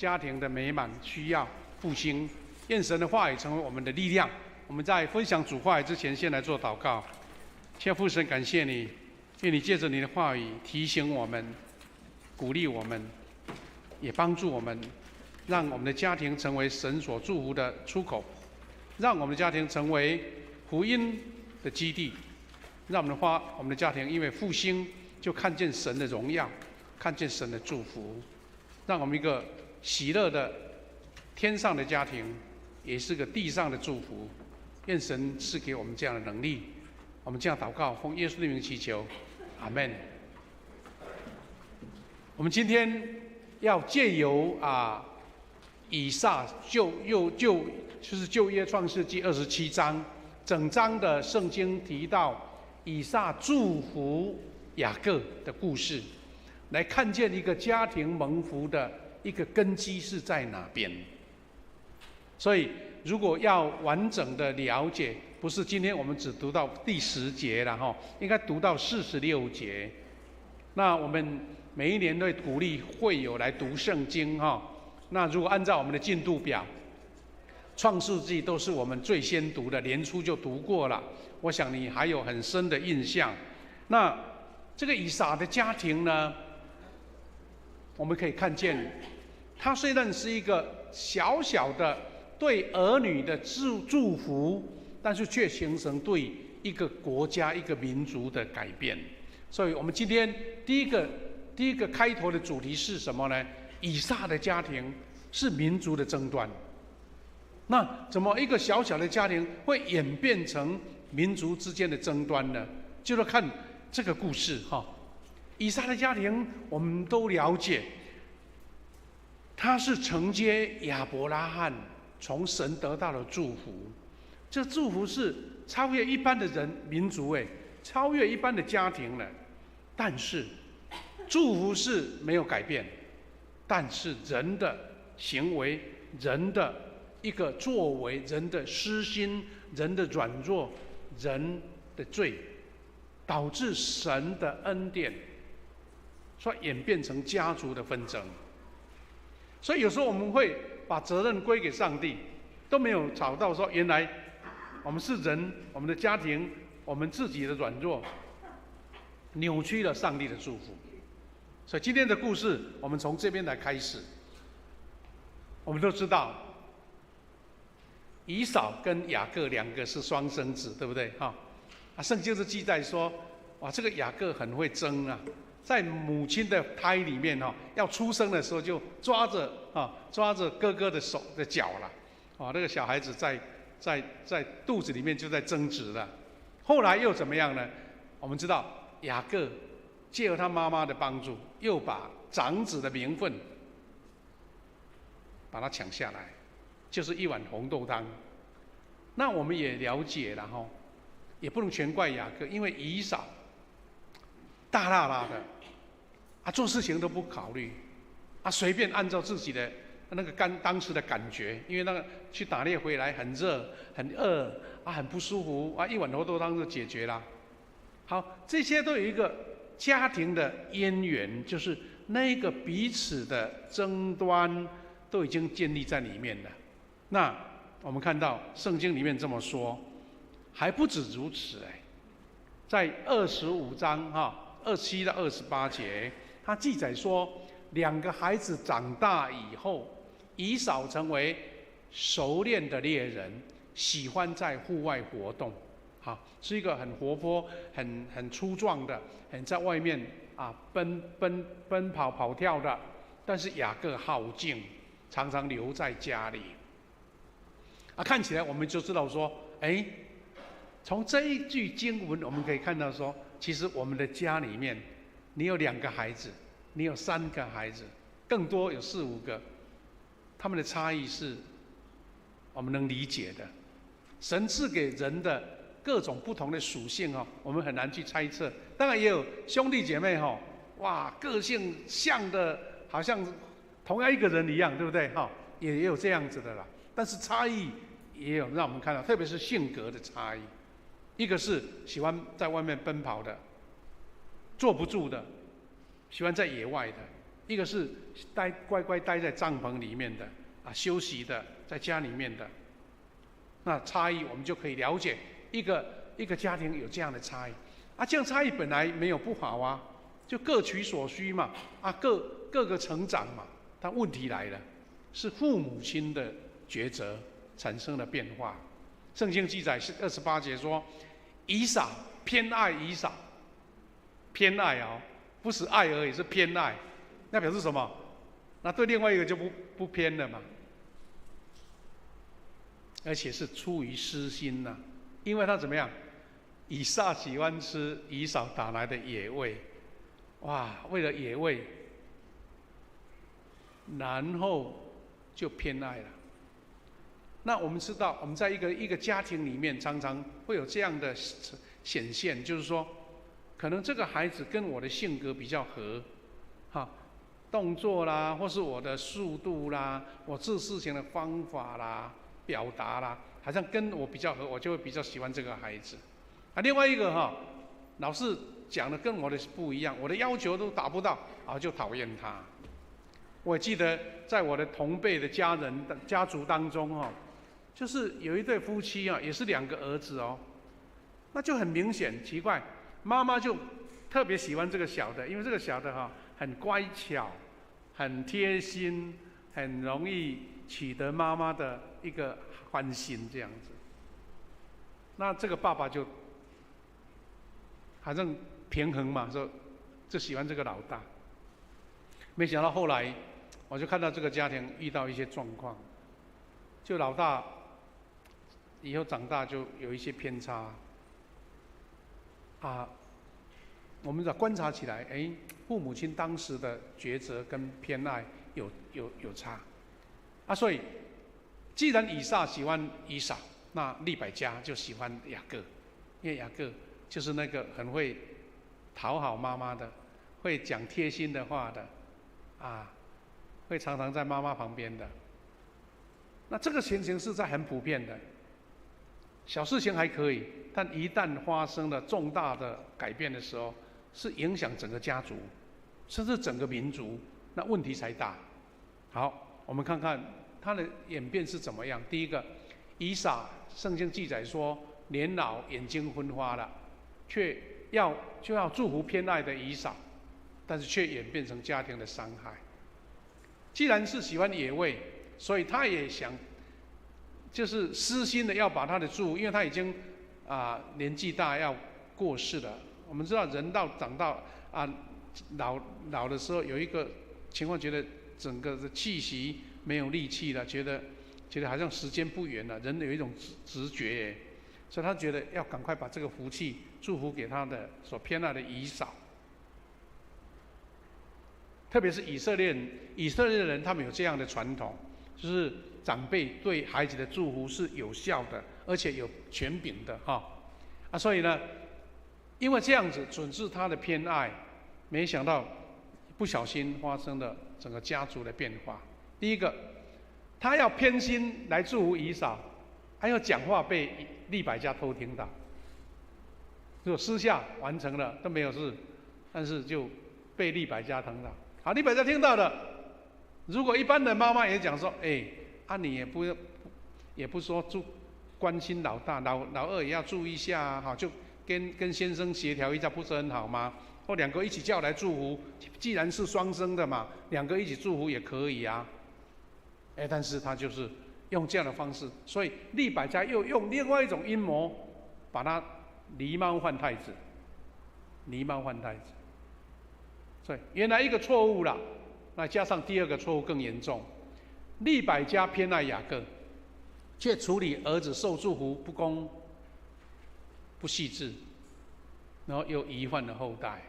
家庭的美满需要复兴，愿神的话语成为我们的力量。我们在分享主话语之前，先来做祷告。亲爱父神，感谢你，愿你借着你的话语提醒我们、鼓励我们，也帮助我们，让我们的家庭成为神所祝福的出口，让我们的家庭成为福音的基地，让我们的家庭因为复兴就看见神的荣耀，看见神的祝福，让我们一个喜乐的天上的家庭，也是个地上的祝福。愿神赐给我们这样的能力。我们这样祷告，奉耶稣的名祈求，阿们。我们今天要借由以撒就是旧约创世纪27章，整章的圣经提到以撒祝福雅各的故事，来看见一个家庭蒙福的一个根基是在哪边。所以如果要完整的了解，不是今天我们只读到第10节了哈，应该读到46节。那我们每一年都会鼓励会友来读圣经哈。那如果按照我们的进度表，创世纪都是我们最先读的，年初就读过了，我想你还有很深的印象。那这个以撒的家庭呢，我们可以看见，他虽然是一个小小的对儿女的祝福，但是却形成对一个国家、一个民族的改变。所以我们今天第一个开头的主题是什么呢？以撒的家庭是民族的争端。那怎么一个小小的家庭会演变成民族之间的争端呢？就是看这个故事哈。以撒的家庭我们都了解，他是承接亚伯拉罕从神得到的祝福，这祝福是超越一般的民族超越一般的家庭了。但是祝福是没有改变，但是人的行为、人的一个作为、人的私心、人的软弱、人的罪，导致神的恩典，所以演变成家族的纷争。所以有时候我们会把责任归给上帝，都没有找到说原来我们是人，我们的家庭，我们自己的软弱，扭曲了上帝的祝福。所以今天的故事，我们从这边来开始。我们都知道，以扫跟雅各两个是双生子，对不对？圣经是记载说，哇，这个雅各很会争啊。在母亲的胎里面要出生的时候就抓着哥哥的手的脚了，那个小孩子在肚子里面就在争执了。后来又怎么样呢？我们知道雅各借由他妈妈的帮助，又把长子的名分把他抢下来，就是一碗红豆汤。那我们也了解了也不能全怪雅各，因为以扫大喇喇的做事情都不考虑随便按照自己的那个当时的感觉，因为那个去打猎回来很热很饿很不舒服一碗红豆汤就解决了。好，这些都有一个家庭的渊源，就是那个彼此的争端都已经建立在里面了。那我们看到圣经里面这么说，还不止如此在25章27到28节，他记载说，2个孩子长大以后，以扫成为熟练的猎人，喜欢在户外活动，是一个很活泼、很粗壮的，很在外面奔跑跑跳的。但是雅各好静，常常留在家里。看起来我们就知道说，从这一句经文我们可以看到说，其实我们的家里面，你有2个孩子，你有3个孩子，更多有4、5个，他们的差异是我们能理解的。神赐给人的各种不同的属性我们很难去猜测。当然也有兄弟姐妹个性像的好像同样一个人一样，对不对也有这样子的啦。但是差异也有让我们看到，特别是性格的差异。一个是喜欢在外面奔跑的，坐不住的，喜欢在野外的；一个是乖乖待在帐篷里面的啊，休息的，在家里面的。那差异我们就可以了解一个家庭有这样的差异啊，这样差异本来没有不好啊，就各取所需嘛啊，各个成长嘛。但问题来了，是父母亲的抉择产生了变化。圣经记载是28节说，以扫偏爱以扫，偏爱哦，不是爱而已，是偏爱。那表示什么？那对另外一个就不偏了嘛。而且是出于私心呐、因为他怎么样？以撒喜欢吃以扫打来的野味，哇，为了野味，然后就偏爱了。那我们知道，我们在一个家庭里面，常常会有这样的显现，就是说，可能这个孩子跟我的性格比较合，哈，动作啦，或是我的速度啦，我做事情的方法啦。表达啦，好像跟我比较合，我就会比较喜欢这个孩子。啊，另外一个哈，老是讲的跟我的不一样，我的要求都达不到，啊，就讨厌他。我记得在我的同辈的家族当中哈，就是有一对夫妻啊，也是2个儿子哦，那就很明显奇怪，妈妈就特别喜欢这个小的，因为这个小的哈很乖巧，很贴心，很容易取得妈妈的一个欢心这样子。那这个爸爸就好像平衡嘛，说就喜欢这个老大。没想到后来我就看到这个家庭遇到一些状况，就老大以后长大就有一些偏差啊。我们观察起来，哎，父母亲当时的抉择跟偏爱有差啊，所以既然以撒喜欢以扫，那利百加就喜欢雅各，因为雅各就是那个很会讨好妈妈的，会讲贴心的话的，啊，会常常在妈妈旁边的。那这个情形是在很普遍的，小事情还可以，但一旦发生了重大的改变的时候，是影响整个家族，甚至整个民族，那问题才大。好，我们看看它的演变是怎么样。第一个，以撒，圣经记载说，年老眼睛昏花了，就要祝福偏爱的以扫，但是却演变成家庭的伤害。既然是喜欢野味，所以他也想，就是私心的要把他的祝福，因为他已经年纪大要过世了。我们知道人长到老的时候，有一个情况，觉得整个的气息没有力气了，觉得好像时间不远了，人有一种直觉耶，所以他觉得要赶快把这个福气祝福给他的所偏爱的以扫。特别是以色列人，他们有这样的传统，就是长辈对孩子的祝福是有效的，而且有权柄的所以呢，因为这样子准是他的偏爱，没想到不小心发生了整个家族的变化。第一个，他要偏心来祝福以扫，还要讲话被利百加偷听到，如果私下完成了都没有事，但是就被利百加听到。好，利百加听到了，如果一般的妈妈也讲说，你也不说关心老大，老二也要注意一下好，就跟先生协调一下，不是很好吗？或2个一起叫来祝福，既然是双生的嘛，2个一起祝福也可以啊。但是他就是用这样的方式，所以利百加又用另外一种阴谋，把他狸猫换太子。所以原来一个错误了，那加上第2个错误更严重，利百加偏爱雅各，却处理儿子受祝福不公、不细致，然后又遗憾了后代。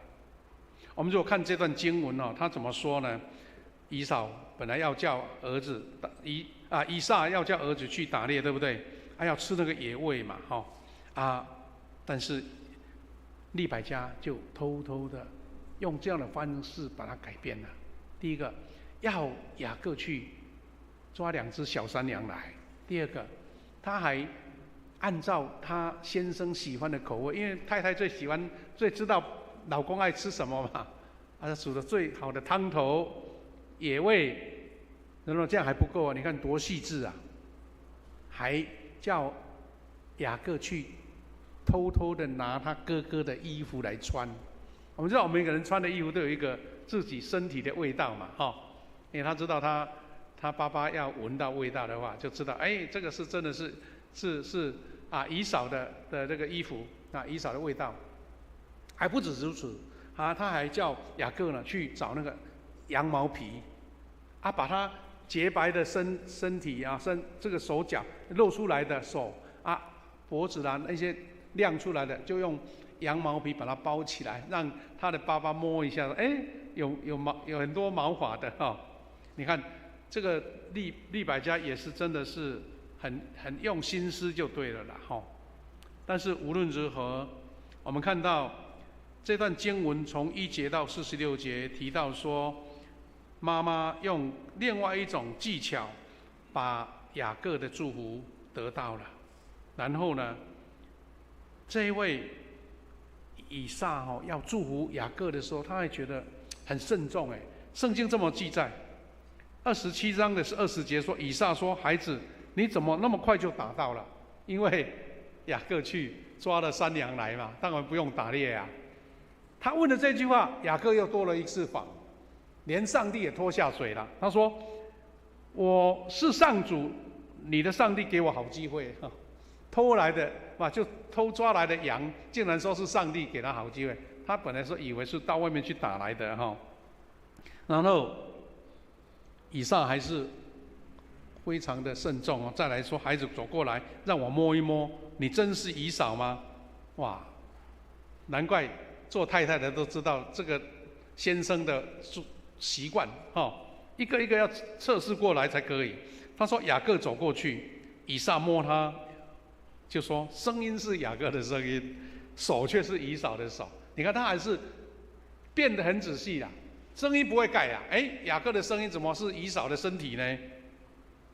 我们如果看这段经文他怎么说呢？以扫本来要叫儿子以撒要叫儿子去打猎，对不对？要吃那个野味嘛，但是利百加就偷偷的用这样的方式把它改变了。第一个，要雅各去抓2只小山羊来；第二个，他还按照他先生喜欢的口味，因为太太最知道老公爱吃什么嘛，煮的最好的汤头也为，然后这样还不够啊！你看多细致啊，还叫雅各去偷偷的拿他哥哥的衣服来穿。我们知道，我们每个人穿的衣服都有一个自己身体的味道嘛，因为他知道他爸爸要闻到味道的话，就知道，哎，这个是真的是以扫的这个衣服啊，以扫的味道。还不止如此啊，他还叫雅各呢去找那个羊毛皮，把他洁白的身体啊，这个手脚露出来的手啊、脖子啦那些亮出来的，就用羊毛皮把它包起来，让他的爸爸摸一下，哎，有很多毛发的你看这个利百加也是真的是很用心思就对了啦但是无论如何，我们看到这段经文从1节到46节提到说，妈妈用另外一种技巧把雅各的祝福得到了。然后呢，这一位以撒要祝福雅各的时候，他还觉得很慎重哎。圣经这么记载，27章的20节说，以撒说：“孩子，你怎么那么快就打到了？因为雅各去抓了山羊来嘛，当然不用打猎啊。”他问了这句话，雅各又多了一次谎，连上帝也拖下水了。他说：“我是上主，你的上帝给我好机会偷来的就偷抓来的羊，竟然说是上帝给他好机会。他本来说以为是到外面去打来的然后以撒还是非常的慎重再来说，孩子走过来，让我摸一摸，你真是以扫吗？哇，难怪做太太的都知道这个先生的习惯一个一个要测试过来才可以。他说雅各走过去，以撒摸他，就说声音是雅各的声音，手却是以扫的手。你看他还是变得很仔细啦，声音不会改啊。雅各的声音怎么是以扫的身体呢？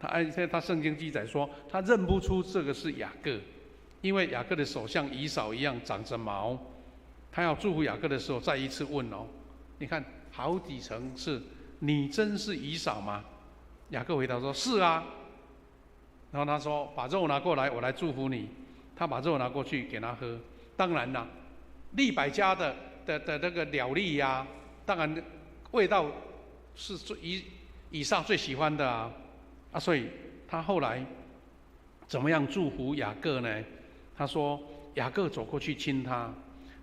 他圣经记载说，他认不出这个是雅各，因为雅各的手像以扫一样长着毛。他要祝福雅各的时候，再一次问你看好几层是，你真是以扫吗？雅各回答说：是啊。然后他说：把肉拿过来，我来祝福你。他把肉拿过去给他喝。当然啦，利百加的那个鸟粒呀，当然味道是以撒最喜欢的啊，所以他后来怎么样祝福雅各呢？他说雅各走过去亲他，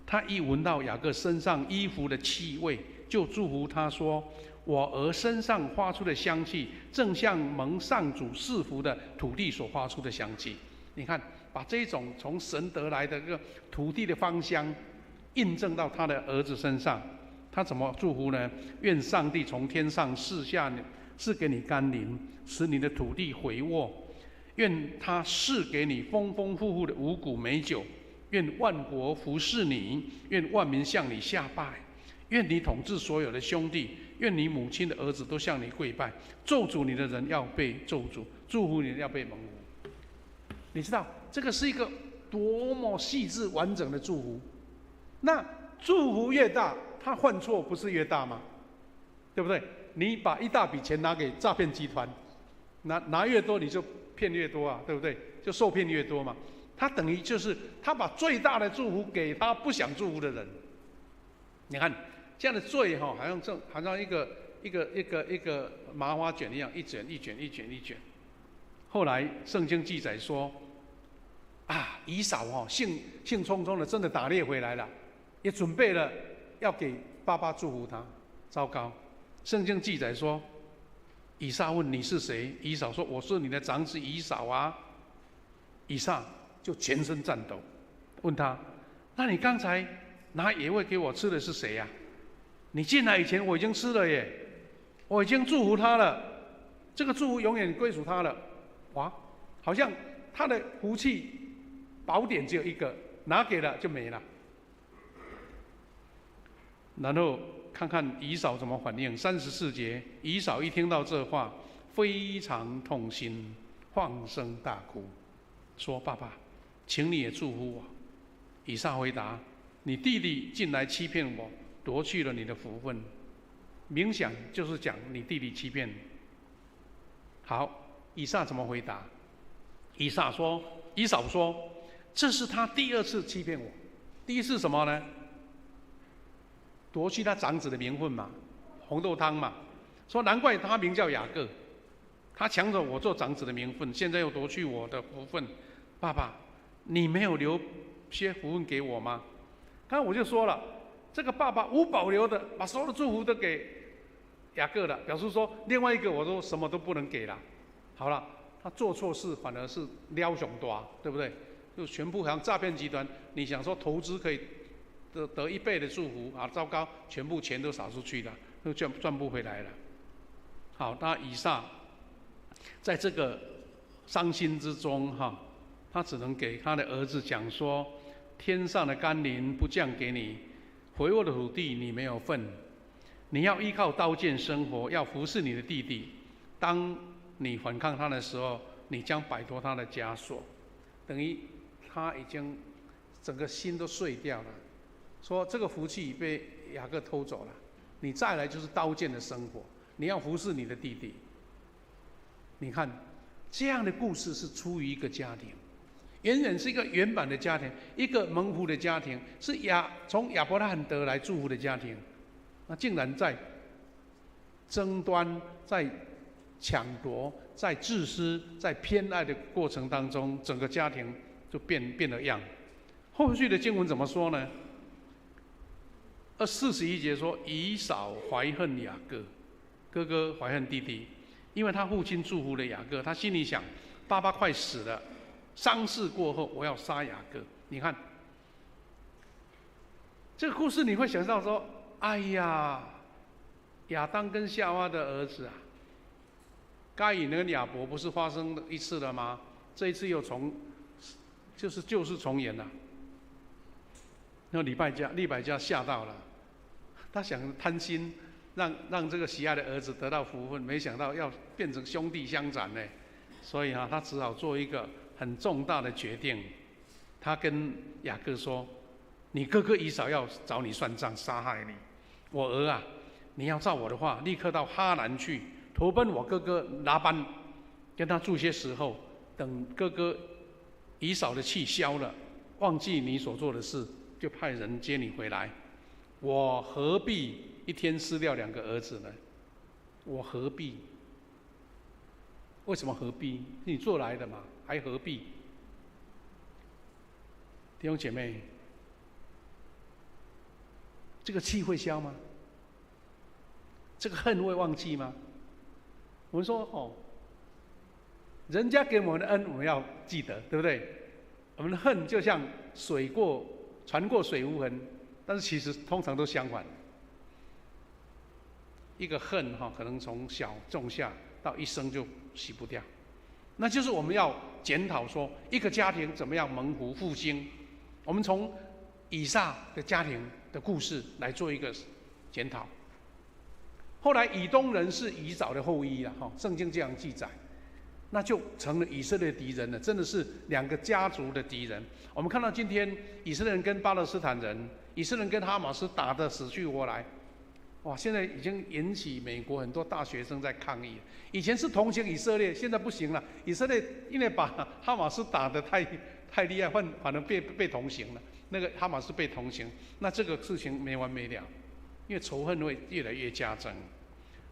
他一闻到雅各身上衣服的气味，就祝福他说：我儿身上发出的香气，正像蒙上主赐福的土地所发出的香气。你看，把这种从神得来的这个土地的芳香，印证到他的儿子身上。他怎么祝福呢？愿上帝从天上赐给你甘霖，使你的土地肥沃。愿他赐给你丰丰富富的五谷美酒。愿万国服侍你，愿万民向你下拜。愿你统治所有的兄弟，愿你母亲的儿子都向你跪拜。咒诅你的人要被咒诅，祝福你的要被蒙福。你知道这个是一个多么细致完整的祝福？那祝福越大，他犯错不是越大吗？对不对？你把一大笔钱拿给诈骗集团，拿越多你就骗越多啊，对不对？就受骗越多嘛。他等于就是他把最大的祝福给他不想祝福的人。你看这样的罪好像一个麻花卷一样，一卷一卷一卷一卷。后来圣经记载说，以扫兴冲冲的真的打猎回来了，也准备了要给爸爸祝福他。糟糕，圣经记载说，以撒问你是谁？以扫说我是你的长子以扫啊。以撒就全身颤抖，问他：那你刚才拿野味给我吃的是谁呀？你进来以前我已经吃了耶，我已经祝福他了，这个祝福永远归属他了。哇，好像他的福气宝典只有一个，拿给了就没了。然后看看以扫怎么反应。34节，以扫一听到这话，非常痛心，放声大哭，说：爸爸，请你也祝福我。以撒回答：你弟弟进来欺骗我，夺去了你的福分。冥想就是讲你弟弟欺骗你。好，以撒怎么回答？以扫说，这是他第二次欺骗我。第一次什么呢？夺去他长子的名分嘛，红豆汤嘛。说难怪他名叫雅各，他抢走我做长子的名分，现在又夺去我的福分。爸爸，你没有留些福分给我吗？刚才我就说了，这个爸爸无保留的把所有的祝福都给雅各了，表示说另外一个我都什么都不能给了。好了，他做错事反而是撩熊多，对不对？就全部好像诈骗集团，你想说投资可以得1倍的祝福啊，糟糕，全部钱都撒出去了，都赚不回来了。好，那以撒在这个伤心之中哈，他只能给他的儿子讲说：天上的甘霖不降给你，肥沃的土地你没有份，你要依靠刀剑生活，要服侍你的弟弟。当你反抗他的时候，你将摆脱他的枷锁。等于他已经整个心都碎掉了，说这个福气被雅各偷走了，你再来就是刀剑的生活，你要服侍你的弟弟。你看，这样的故事是出于一个家庭，远远是一个原版的家庭，一个蒙福的家庭，是从亚伯拉罕得来祝福的家庭，那竟然在争端、在抢夺、在自私、在偏爱的过程当中，整个家庭就变了样。后续的经文怎么说呢？41节说，以扫怀恨雅各，哥哥怀恨弟弟，因为他父亲祝福了雅各，他心里想，爸爸快死了，丧事过后我要杀雅各。你看这个故事，你会想到说，哎呀，亚当跟夏娃的儿子啊，该隐跟亚伯不是发生了一次了吗？这一次又旧事重演了。那利百加吓到了，他想贪心，让这个喜爱的儿子得到福分，没想到要变成兄弟相残呢。所以他只好做一个很重大的决定。他跟雅各说：“你哥哥以扫要找你算账，杀害你。我儿啊，你要照我的话，立刻到哈兰去，投奔我哥哥拉班，跟他住些时候。等哥哥以扫的气消了，忘记你所做的事，就派人接你回来。我何必一天失掉2个儿子呢？我何必？为什么何必？你做来的嘛，还何必？”弟兄姐妹，这个气会消吗？这个恨会忘记吗？我们说人家给我们的恩，我们要记得，对不对？我们的恨就像船过水无痕，但是其实通常都相反。一个恨可能从小种下到一生就洗不掉。那就是我们要检讨说，一个家庭怎么样蒙福复兴。我们从以撒的家庭的故事来做一个检讨。后来以东人是以扫的后裔了，圣经这样记载，那就成了以色列敌人了，真的是2个家族的敌人。我们看到今天以色列人跟巴勒斯坦人，以色列人跟哈马斯打得死去活来，哇！现在已经引起美国很多大学生在抗议。以前是同情以色列，现在不行了，以色列因为把哈马斯打得太厉害，反而被同情了。那个哈马斯被同情，那这个事情没完没了，因为仇恨会越来越加增。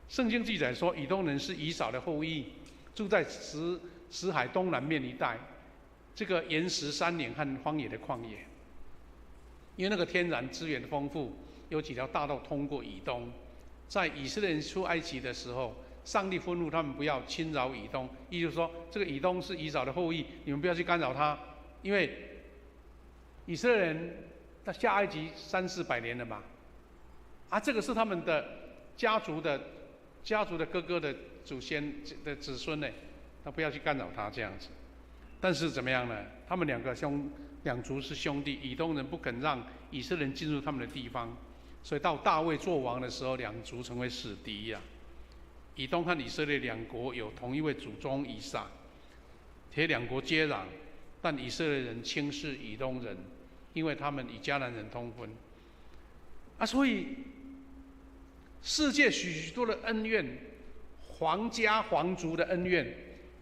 圣经记载说，以东人是以扫的后裔，住在死海东南面一带，这个岩石山岭和荒野的旷野。因为那个天然资源丰富，有几条大道通过以东。在以色列人出埃及的时候，上帝吩咐他们不要侵扰以东，意思说这个以东是以扫的后裔，你们不要去干扰他，因为以色列人他下埃及300-400年了嘛，这个是他们的家族的哥哥的祖先的子孙呢，他不要去干扰他这样子。但是怎么样呢？他们两族是兄弟，以东人不肯让以色列人进入他们的地方，所以到大卫做王的时候，两族成为死敌呀。以东和以色列两国有同一位祖宗以撒，且两国接壤，但以色列人轻视以东人，因为他们与迦南人通婚。所以世界许多的恩怨，皇家皇族的恩怨，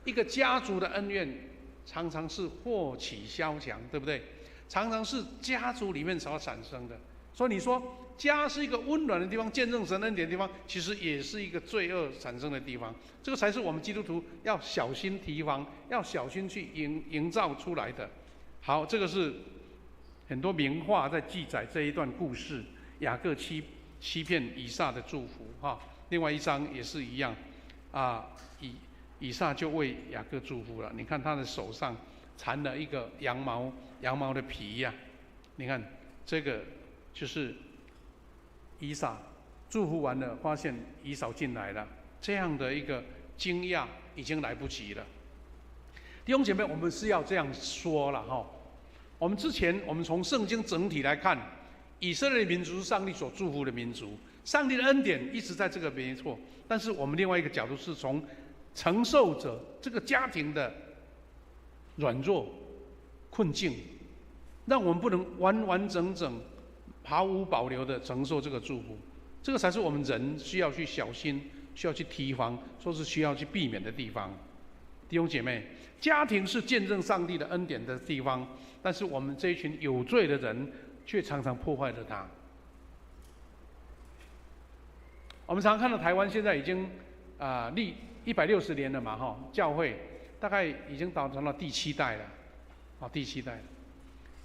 一个家族的恩怨，常常是祸起萧墙，对不对？常常是家族里面所产生的。所以你说家是一个温暖的地方，见证神恩典的地方，其实也是一个罪恶产生的地方。这个才是我们基督徒要小心提防，要小心去营造出来的。好，这个是很多名画在记载这一段故事，雅各欺骗以撒的祝福哈。另外一章也是一样，以撒就为雅各祝福了。你看他的手上缠了一个羊毛的皮呀，你看这个就是以撒祝福完了，发现以扫进来了，这样的一个惊讶已经来不及了。弟兄姐妹，我们是要这样说了哈。我们从圣经整体来看，以色列民族是上帝所祝福的民族，上帝的恩典一直在这个没错。但是我们另外一个角度是从承受者这个家庭的软弱、困境，让我们不能完完整整、毫无保留的承受这个祝福。这个才是我们人需要去小心、需要去提防，说是需要去避免的地方。弟兄姐妹，家庭是见证上帝的恩典的地方，但是我们这一群有罪的人却常常破坏了它。我们常看到台湾现在已经历160年了嘛，哈，教会大概已经达到第7代了，第7代了。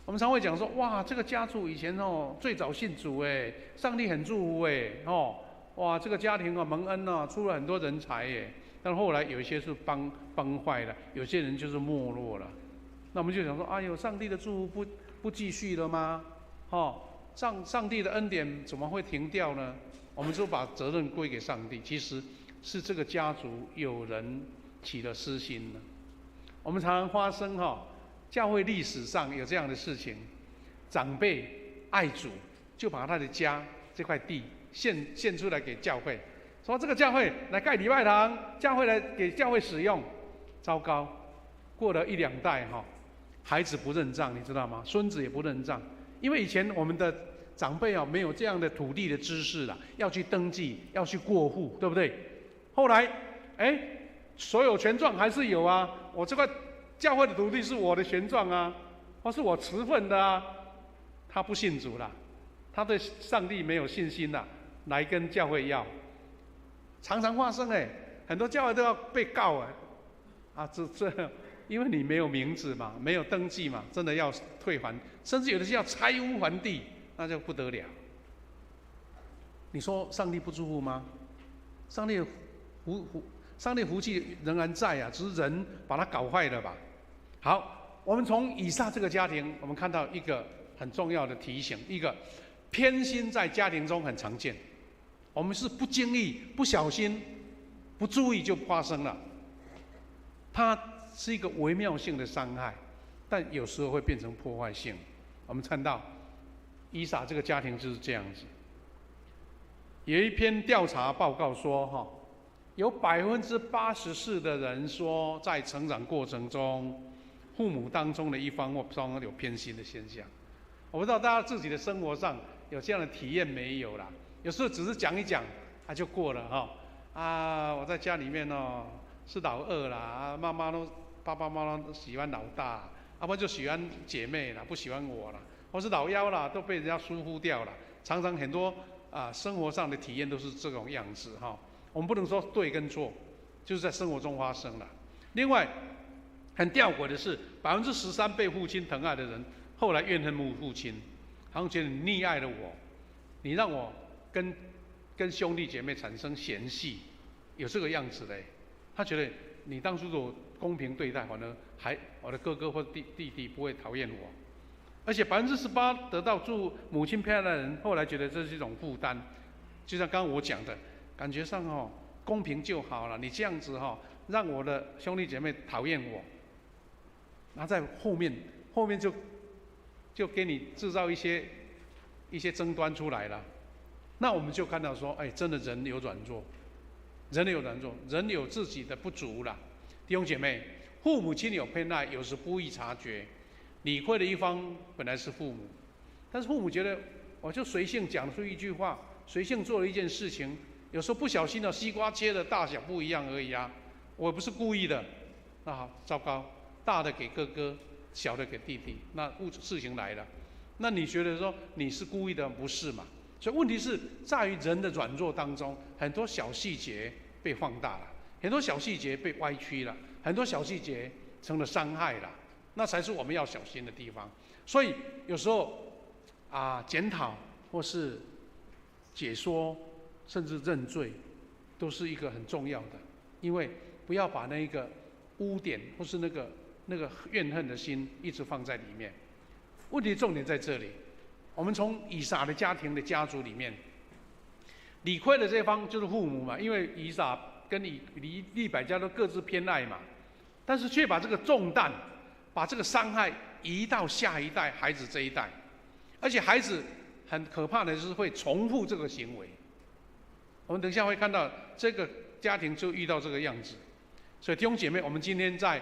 我们常会讲说，哇，这个家族以前最早信主哎，上帝很祝福哎，哇，这个家庭蒙恩出了很多人才哎。但后来有一些是崩坏了，有些人就是没落了。那我们就想说，哎呦，上帝的祝福不继续了吗？上帝的恩典怎么会停掉呢？我们就把责任归给上帝，其实是这个家族有人起了私心了。我们常常发生教会历史上有这样的事情，长辈爱主，就把他的家这块地献出来给教会，说这个教会来盖礼拜堂，教会来给教会使用。糟糕，过了1-2代孩子不认账，你知道吗？孙子也不认账，因为以前我们的长辈没有这样的土地的知识了，要去登记，要去过户，对不对？后来所有权状还是有啊，我这块教会的土地是我的权状啊，或是我持份的啊。他不信主了，他对上帝没有信心了，来跟教会要，常常发生很多教会都要被告因为你没有名字嘛，没有登记嘛，真的要退还，甚至有的是要拆屋还地，那就不得了。你说上帝不祝福吗？上帝福气仍然在啊，只是人把它搞坏了吧。好，我们从以撒这个家庭，我们看到一个很重要的提醒，一个偏心在家庭中很常见，我们是不经意、不小心、不注意就发生了。它是一个微妙性的伤害，但有时候会变成破坏性。我们看到以撒这个家庭就是这样子。有一篇调查报告说，有84%的人说，在成长过程中，父母当中的一方或双方有偏心的现象。我不知道大家自己的生活上有这样的体验没有啦？有时候只是讲一讲，就过了我在家里面是老二啦，爸爸妈妈都喜欢老大，要不然就喜欢姐妹啦，不喜欢我啦，或是老幺啦，都被人家疏忽掉了。常常很多生活上的体验都是这种样子我们不能说对跟错，就是在生活中发生了。另外，很吊诡的是，13%被父亲疼爱的人，后来怨恨父亲，好像觉得你溺爱了我，你让我跟兄弟姐妹产生嫌隙，有这个样子的。他觉得你当初如果公平对待，反而我的哥哥或弟弟不会讨厌我。而且18%得到祝母亲偏爱的人，后来觉得这是一种负担。就像刚刚我讲的，感觉上公平就好了，你这样子让我的兄弟姐妹讨厌我，然后在后面就给你制造一些争端出来了。那我们就看到说，真的人有软弱，人有自己的不足了。弟兄姐妹，父母亲有偏爱，有时不易察觉。理亏的一方本来是父母，但是父母觉得我就随性讲出一句话，随性做了一件事情，有时候不小心的西瓜切的大小不一样而已啊，我不是故意的，那好糟糕，大的给哥哥，小的给弟弟，那事情来了，那你觉得说你是故意的，不是嘛？所以问题是在于人的软弱当中，很多小细节被放大了，很多小细节被歪曲了，很多小细节成了伤害了，那才是我们要小心的地方。所以有时候检讨或是解说，甚至认罪，都是一个很重要的，因为不要把那个污点或是那个怨恨的心一直放在里面。问题重点在这里，我们从以撒的家庭的家族里面，理亏的这方就是父母嘛，因为以撒跟利百加都各自偏爱嘛，但是却把这个重担，把这个伤害移到下一代孩子这一代，而且孩子很可怕的就是会重复这个行为。我们等一下会看到这个家庭就遇到这个样子，所以弟兄姐妹，我们今天在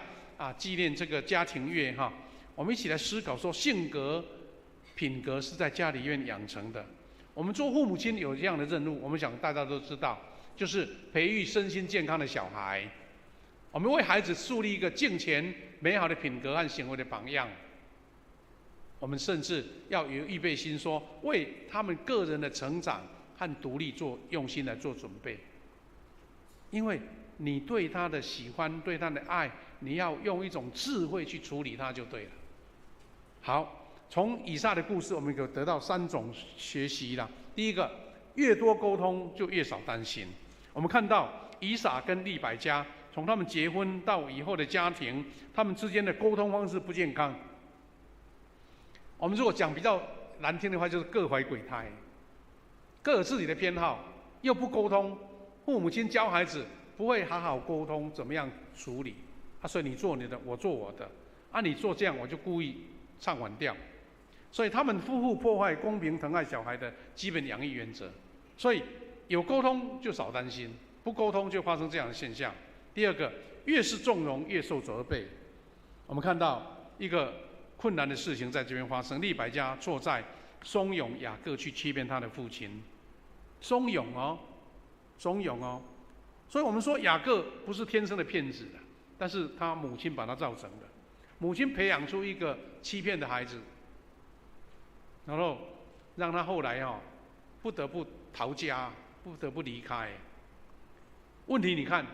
纪念这个家庭月哈，我们一起来思考说，性格、品格是在家里面养成的。我们做父母亲有这样的任务，我们想大家都知道，就是培育身心健康的小孩。我们为孩子树立一个敬虔、美好的品格和行为的榜样。我们甚至要有预备心说，为他们个人的成长和独立用心来做准备。因为你对他的喜欢、对他的爱，你要用一种智慧去处理他就对了。好，从以撒的故事，我们有得到3种学习了。第一个，越多沟通就越少担心。我们看到以撒跟利百加，从他们结婚到以后的家庭，他们之间的沟通方式不健康。我们如果讲比较难听的话，就是各怀鬼胎，各有自己的偏好，又不沟通。父母亲教孩子不会好好沟通，怎么样处理？所以你做你的，我做我的，你做这样，我就故意唱反调。所以他们夫妇破坏公平疼爱小孩的基本养育原则。所以有沟通就少担心，不沟通就发生这样的现象。第二个，越是纵容越受责备。我们看到一个困难的事情在这边发生，利百加错在怂恿雅各去欺骗他的父亲，怂恿哦。所以我们说雅各不是天生的骗子的，但是他母亲把他造成的，母亲培养出一个欺骗的孩子，然后让他后来不得不逃家，不得不离开。问题你看，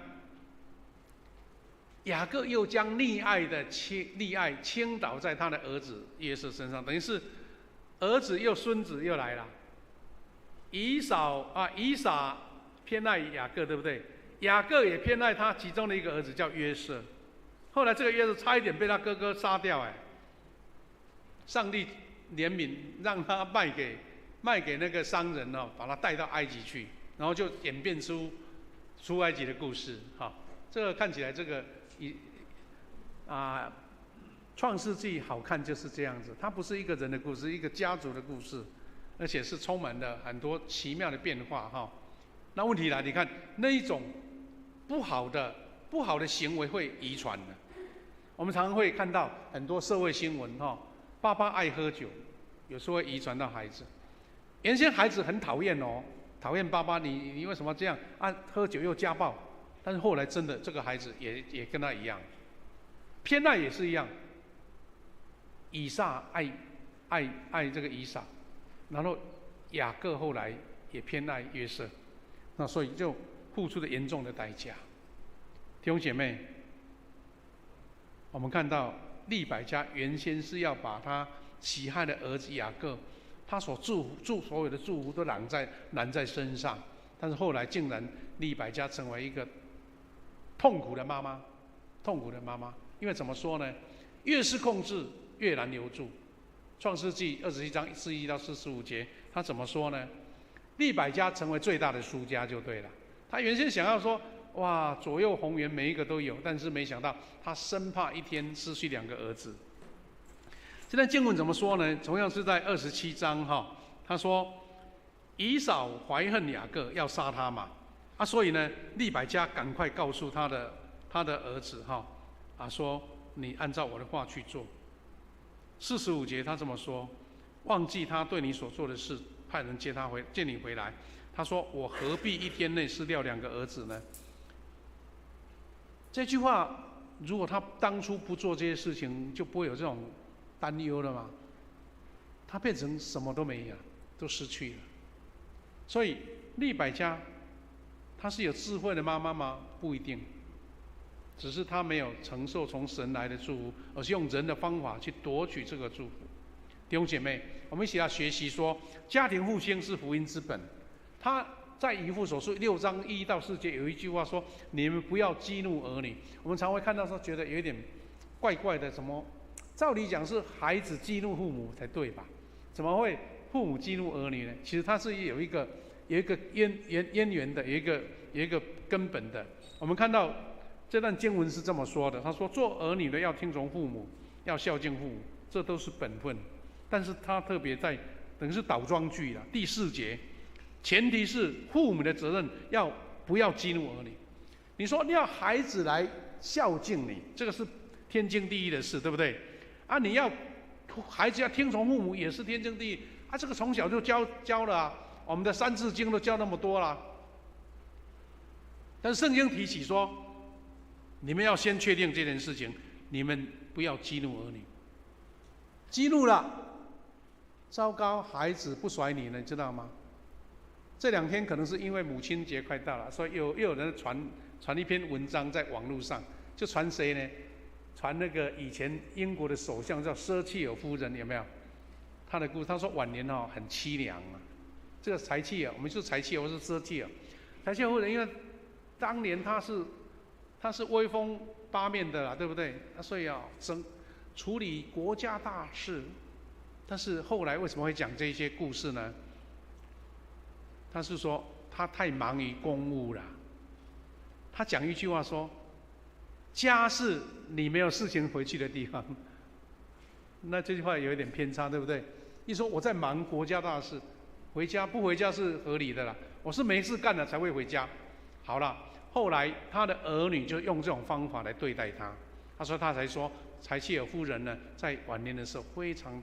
雅各又将溺爱倾倒在他的儿子约瑟身上，等于是儿子又孙子又来了。以撒偏爱雅各，对不对？雅各也偏爱他其中的一个儿子叫约瑟。后来这个约瑟差一点被他哥哥杀掉，上帝怜悯，让他卖给那个商人把他带到埃及去，然后就演变出出埃及的故事。这个看起来这个创世纪好看就是这样子，它不是一个人的故事，一个家族的故事，而且是充满了很多奇妙的变化那问题来，你看那一种不好的行为会遗传的。我们常常会看到很多社会新闻爸爸爱喝酒，有时候会遗传到孩子。原先孩子很讨厌讨厌爸爸，你为什么这样喝酒又家暴？但是后来真的这个孩子也跟他一样，偏爱也是一样。以撒爱这个以撒，然后雅各后来也偏爱约瑟，那所以就付出了严重的代价。弟兄姐妹，我们看到利百加原先是要把他喜爱的儿子雅各，他所所有的祝福都揽在身上，但是后来竟然利百加成为一个痛苦的妈妈。因为怎么说呢？越是控制越难留住。创世纪27章41到45节，他怎么说呢？利百加成为最大的输家就对了。他原先想要说，哇，左右逢源，每一个都有，但是没想到他生怕一天失去2个儿子。这段经文怎么说呢？同样是在27章他说以扫怀恨雅各，要杀他嘛。所以呢，利百加赶快告诉他的儿子说你按照我的话去做。45节他这么说，忘记他对你所做的事，派人接你回来，他说：“我何必一天内失掉2个儿子呢？”这句话，如果他当初不做这些事情，就不会有这种担忧了嘛。他变成什么都没有，都失去了。所以利百加，她是有智慧的妈妈吗？不一定，只是她没有承受从神来的祝福，而是用人的方法去夺取这个祝福。弟兄姐妹，我们一起来学习说，家庭复兴是福音之本。他在以弗所书6章1到4节有一句话说：“你们不要激怒儿女。”我们常会看到说，觉得有一点怪怪的，什么？照理讲是孩子激怒父母才对吧？怎么会父母激怒儿女呢？其实它是有一个渊源的，有一个根本的。我们看到这段经文是这么说的：他说，做儿女的要听从父母，要孝敬父母，这都是本分。但是他特别在等于是倒装句了。第4节，前提是父母的责任不要激怒儿女。你说你要孩子来孝敬你，这个是天经地义的事，对不对？啊，你要孩子要听从父母也是天经地义啊，这个从小就教了啊。我们的3字经都教那么多了。但是圣经提起说，你们要先确定这件事情，你们不要激怒儿女。激怒了，糟糕，孩子不甩你了，你知道吗？这2天可能是因为母亲节快到了，所以又有人传一篇文章在网络上，就传谁呢？传那个以前英国的首相叫瑟切尔夫人，有没有？他的故事，他说晚年很凄凉啊。这个柴契尔，我们是柴契尔，我是瑟切尔。柴契尔夫人因为当年他是威风八面的啦，对不对？所以处理国家大事。但是后来为什么会讲这些故事呢？他是说他太忙于公务了。他讲一句话说：“家是你没有事情回去的地方。”那这句话有一点偏差，对不对？一说我在忙国家大事，回家不回家是合理的啦。我是没事干了才会回家。好了，后来他的儿女就用这种方法来对待他。他才说，柴契尔夫人呢，在晚年的时候非常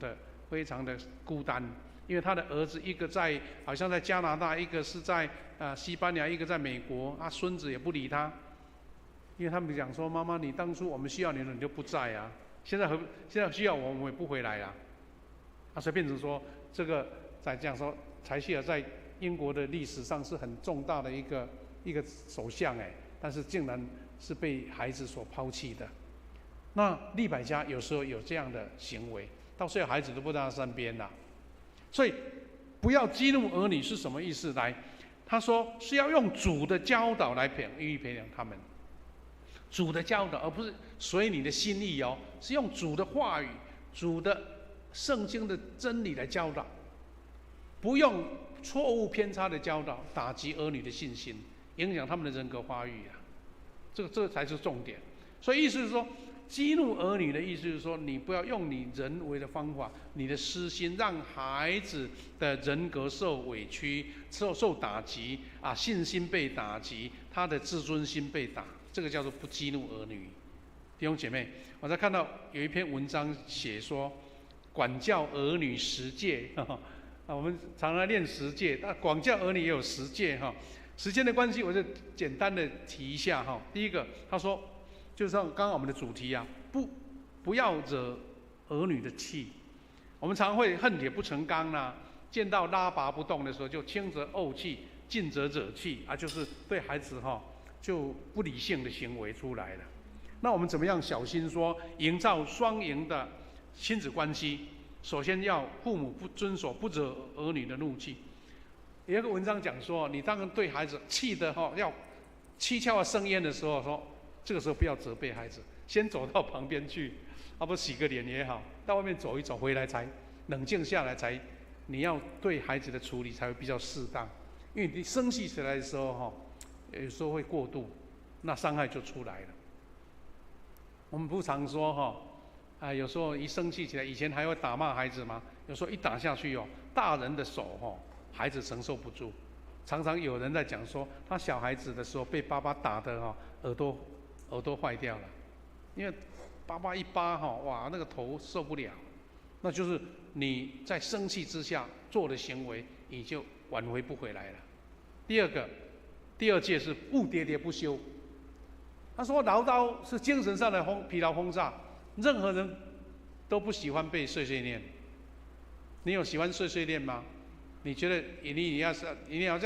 的孤单，因为他的儿子一个好像在加拿大，一个是在西班牙，一个在美国，孙子也不理他，因为他们讲说，妈妈，你当初我们需要你了，你就不在啊，现在需要我们也不回来啊，所以变成说这个在讲说，柴契尔在英国的历史上是很重大的一个首相但是竟然是被孩子所抛弃的。那利百加有时候有这样的行为，到最后孩子都不在他身边了。所以不要激怒儿女是什么意思？他说是要用主的教导来培养他们，主的教导，而不是随你的心意是用主的话语、主的圣经的真理来教导，不用错误偏差的教导打击儿女的信心，影响他们的人格发育啊。这个才是重点。所以意思是说，激怒儿女的意思是说，你不要用你人为的方法，你的私心，让孩子的人格受委屈、受打击信心被打击，他的自尊心被打，这个叫做不激怒儿女。弟兄姐妹，我在看到有一篇文章写说，管教儿女10诫我们常常练10诫，但管教儿女也有10诫时间的关系，我就简单的提一下第一个，他说，就像刚刚我们的主题不要惹儿女的气。我们常会恨铁不成钢啦，见到拉拔不动的时候就轻则怄气，近则惹气就是对孩子就不理性的行为出来了。那我们怎么样小心说营造双赢的亲子关系？首先要父母不遵守不惹儿女的怒气。有一个文章讲说，你当然对孩子气的要七窍生烟的时候说。这个时候不要责备孩子，先走到旁边去，不洗个脸也好，到外面走一走，回来才冷静下来，你要对孩子的处理才会比较适当。因为你生气起来的时候有时候会过度，那伤害就出来了。我们不常说有时候一生气起来，以前还会打骂孩子吗？有时候一打下去大人的手孩子承受不住。常常有人在讲说，他小孩子的时候被爸爸打的耳朵坏掉了，因为爸爸一巴哇，那个头受不了，那就是你在生气之下做的行为，你就挽回不回来了。第二戒是勿喋喋不休。他说唠叨是精神上的疲劳轰炸，任何人都不喜欢被碎碎念。你有喜欢碎碎念吗？你觉得你要这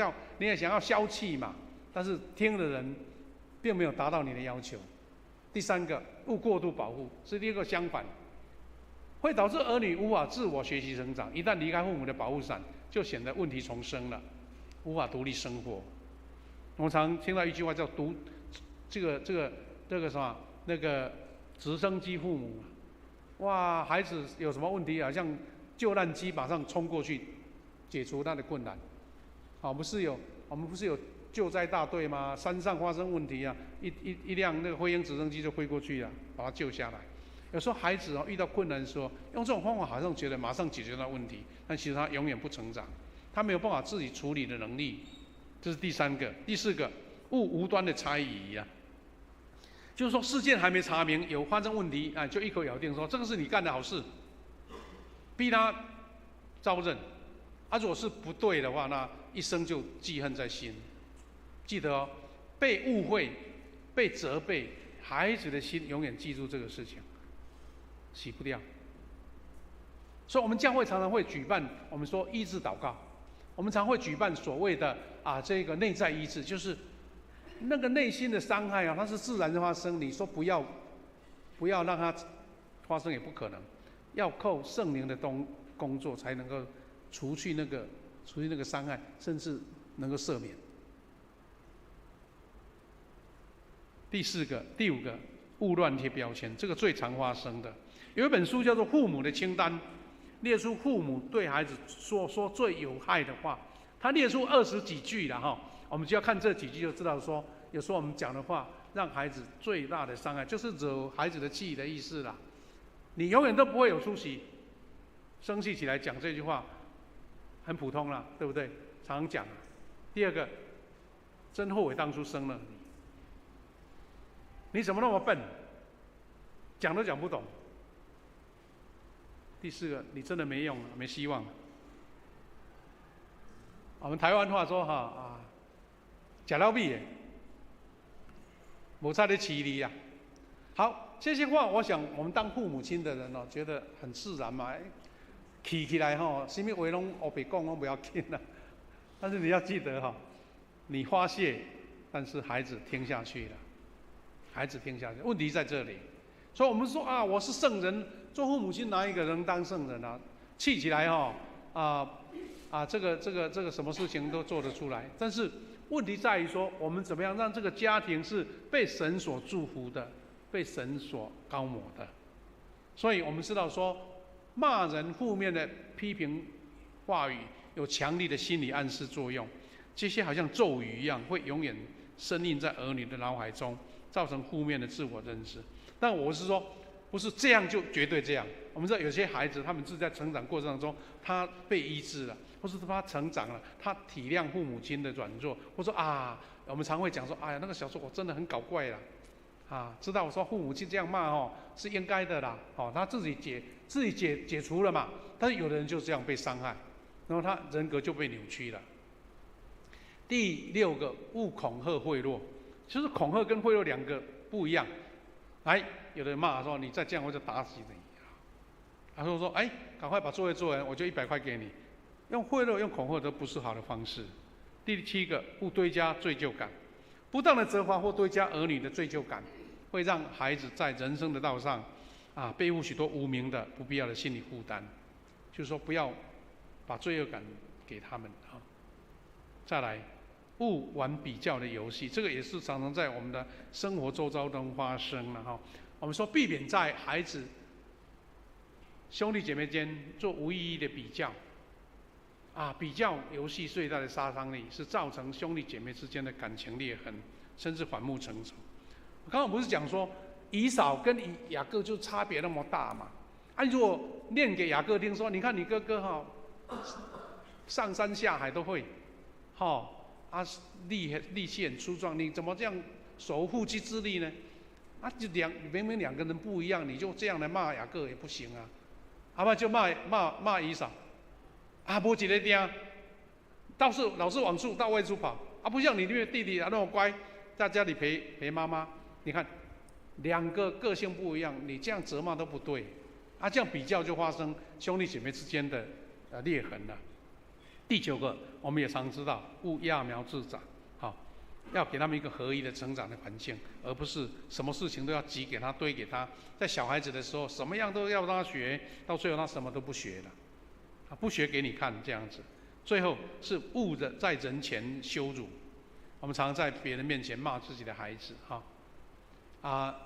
样，你也想要消气嘛？但是听的人并没有达到你的要求。第三个，勿过度保护，是第二个相反，会导致儿女无法自我学习成长。一旦离开父母的保护伞，就显得问题丛生了，无法独立生活。我常听到一句话叫这个什么那个直升机父母，哇，孩子有什么问题，好像救难机马上冲过去解除他的困难。我们不是有救灾大队吗？山上发生问题啊，一辆那个灰鹰直升机就飞过去了，把他救下来。有时候孩子遇到困难的时候，用这种方法好像觉得马上解决到问题，但其实他永远不成长，他没有办法自己处理的能力。这是第三个。第四个，勿无端的猜疑啊。就是说事件还没查明，有发生问题啊，就一口咬定说这个是你干的好事，逼他招认。如果是不对的话，那一生就记恨在心。记得哦，被误会、被责备，孩子的心永远记住这个事情，洗不掉。所以，我们教会常常会举办我们说医治祷告，我们常会举办所谓的这个内在医治，就是那个内心的伤害它是自然的发生，你说不要让它发生也不可能，要靠圣灵的工作才能够除去那个伤害，甚至能够赦免。第五个，勿乱贴标签，这个最常发生的。有一本书叫做《父母的清单》，列出父母对孩子说最有害的话，他列出20几句了哈。我们只要看这几句就知道说，有时候我们讲的话让孩子最大的伤害，就是惹孩子的气的意思啦。你永远都不会有出息，生气起来讲这句话，很普通啦，对不对？常讲。第二个，真后悔当初生了你。你怎么那么笨？讲都讲不懂。第四个，你真的没用了，没希望了。我们台湾话说假老米耶，没差的起你呀。好，这些话，我想我们当父母亲的人觉得很自然嘛。气起来什么话拢黑白讲，拢不要紧啦。但是你要记得你发泄，但是孩子听下去了。孩子听下去，问题在这里。所以我们说我是圣人，做父母亲哪一个人当圣人啊？气起来这个什么事情都做得出来。但是问题在于说，我们怎么样让这个家庭是被神所祝福的，被神所高抹的。所以我们知道说，骂人、负面的批评话语有强力的心理暗示作用，这些好像咒语一样，会永远深印在儿女的脑海中，造成负面的自我认识。但我是说，不是这样就绝对这样。我们知道有些孩子，他们是在成长过程当中，他被医治了，或是他成长了，他体谅父母亲的软弱，或者说我们常会讲说，哎呀，那个小时候我真的很搞怪了，知道我说父母亲这样骂是应该的啦，他自己解除了嘛。但是有的人就这样被伤害，然后他人格就被扭曲了。第六个，勿恐吓贿赂，其实恐吓跟贿赂两个不一样。有人骂说你再这样我就打死你，他说赶快把作业做完，我就100块给你。用贿赂、用恐吓都不是好的方式。第7个，勿堆加罪疚感，不当的责罚或堆加儿女的罪疚感，会让孩子在人生的道上背负许多无名的不必要的心理负担。就是说，不要把罪恶感给他们再来，勿玩比较的游戏，这个也是常常在我们的生活周遭中发生了我们说，避免在孩子兄弟姐妹间做无意义的比较比较游戏最大的杀伤力是造成兄弟姐妹之间的感情裂痕，甚至反目成仇。我刚刚不是讲说以扫跟雅各就差别那么大嘛？如果念给雅各听说，你看你哥哥上山下海都会，力气很粗壮，你怎么这样手无缚鸡之力呢？就明明两个人不一样，你就这样来骂雅各也不行不就骂以扫，没一个听，老是往到外处跑，啊，不像你那个弟弟啊那么乖，在家里陪妈妈。你看，两个个性不一样，你这样责骂都不对，啊，这样比较就发生兄弟姐妹之间的裂痕了。第9个，我们也常知道，勿揠苗助长，好，要给他们一个合一的成长的环境，而不是什么事情都要挤给他、堆给他。在小孩子的时候，什么样都要让他学，到最后他什么都不学了，啊，不学给你看这样子。最后是勿在人前羞辱。我们常常在别人面前骂自己的孩子，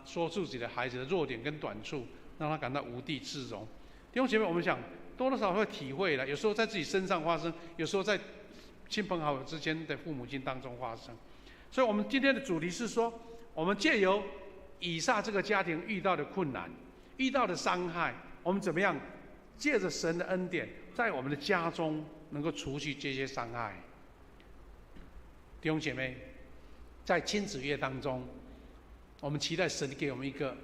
说自己的孩子的弱点跟短处，让他感到无地自容。弟兄姐妹，我们想多多少少会体会了，有时候在自己身上发生，有时候在亲朋好友之间的父母亲当中发生。所以我们今天的主题是说，我们借由以撒这个家庭遇到的困难、遇到的伤害，我们怎么样借着神的恩典，在我们的家中能够除去这些伤害。弟兄姐妹，在亲子月当中，我们期待神给我们一个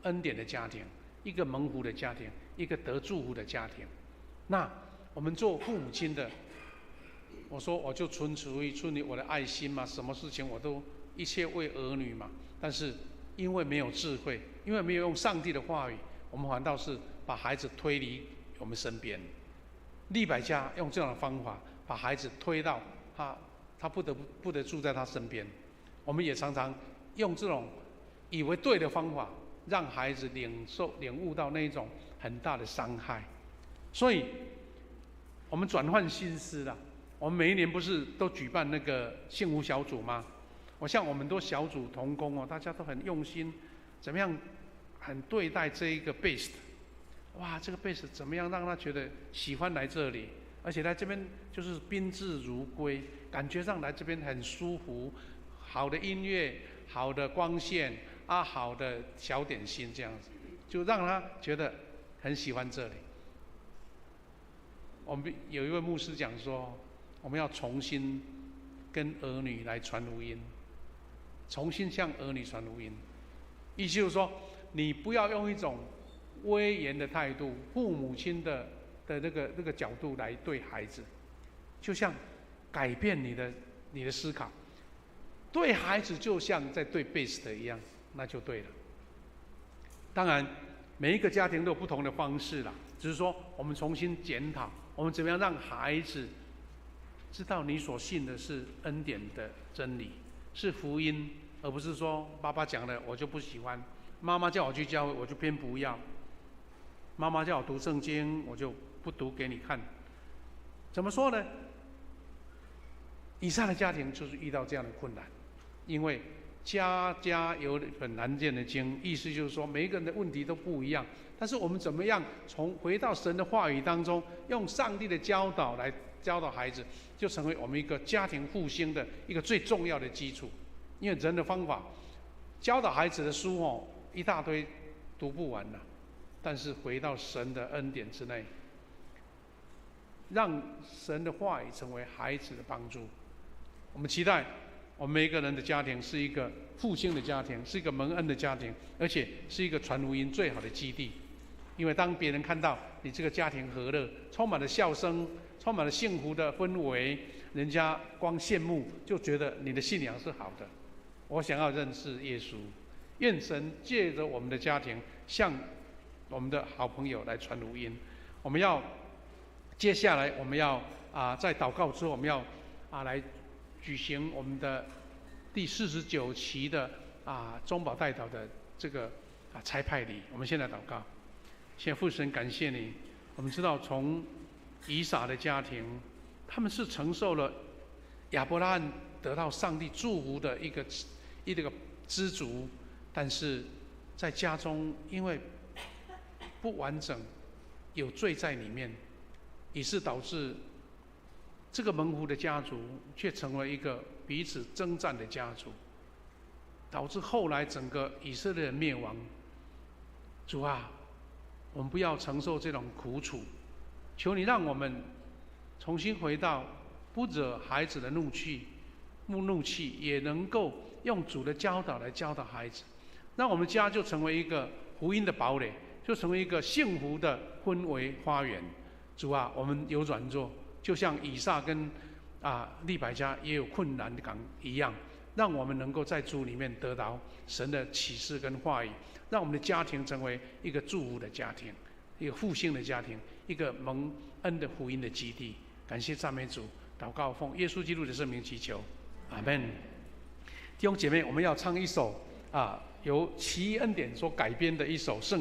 恩典的家庭，一个蒙福的家庭，一个得祝福的家庭。那我们做父母亲的，我说我就存于我的爱心嘛，什么事情我都一切为儿女嘛。但是因为没有智慧，因为没有用上帝的话语，我们反倒是把孩子推离我们身边。利百加用这样的方法把孩子推到他不得住在他身边。我们也常常用这种以为对的方法，让孩子领悟到那种很大的伤害。所以我们转换心思了。我们每一年不是都举办那个幸福小组吗？我像我们都小组同工哦，大家都很用心，怎么样很对待这一个 base。哇，这个 base 怎么样让他觉得喜欢来这里，而且来这边就是宾至如归，感觉上来这边很舒服，好的音乐，好的光线好的小点心，这样子就让他觉得很喜欢这里。我们有一位牧师讲说，我们要重新跟儿女来传福音，重新向儿女传福音。意思就是说，你不要用一种威严的态度，父母亲的那个角度来对孩子，就像改变你的思考，对孩子就像在对贝斯的一样，那就对了。当然，每一个家庭都有不同的方式啦，只是说我们重新检讨，我们怎么样让孩子知道你所信的是恩典的真理，是福音，而不是说爸爸讲的我就不喜欢，妈妈叫我去教会我就偏不要，妈妈叫我读圣经我就不读给你看。怎么说呢？以撒的家庭就是遇到这样的困难，因为家家有本难念的经，意思就是说每一个人的问题都不一样，但是我们怎么样回到神的话语当中，用上帝的教导来教导孩子，就成为我们一个家庭复兴的一个最重要的基础。因为人的方法，教导孩子的书一大堆读不完了，但是回到神的恩典之内，让神的话语成为孩子的帮助。我们期待我们每一个人的家庭是一个复兴的家庭，是一个蒙恩的家庭，而且是一个传福音最好的基地。因为当别人看到你这个家庭和乐，充满了笑声，充满了幸福的氛围，人家光羡慕就觉得你的信仰是好的。我想要认识耶稣，愿神借着我们的家庭向我们的好朋友来传福音。我们要接下来我们要在祷告之后，我们要来举行我们的第49期的中保代祷的这个差派礼。我们现在祷告。现在父神，感谢你，我们知道从以撒的家庭，他们是承受了亚伯拉罕得到上帝祝福的一个知足，但是在家中因为不完整，有罪在里面，以致导致这个蒙福的家族却成为一个彼此征战的家族，导致后来整个以色列人灭亡。主啊，我们不要承受这种苦楚，求你让我们重新回到不惹孩子的怒气，也能够用主的教导来教导孩子，让我们家就成为一个福音的堡垒，就成为一个幸福的氛围花园。主啊，我们有软弱，就像以撒跟利百加也有困难港一样，让我们能够在主里面得到神的启示跟话语，让我们的家庭成为一个祝福的家庭，一个复兴的家庭，一个蒙恩的福音的基地。感谢赞美主，祷告奉耶稣基督的圣名祈求，阿们。弟兄姐妹，我们要唱一首由奇异恩典所改编的一首圣。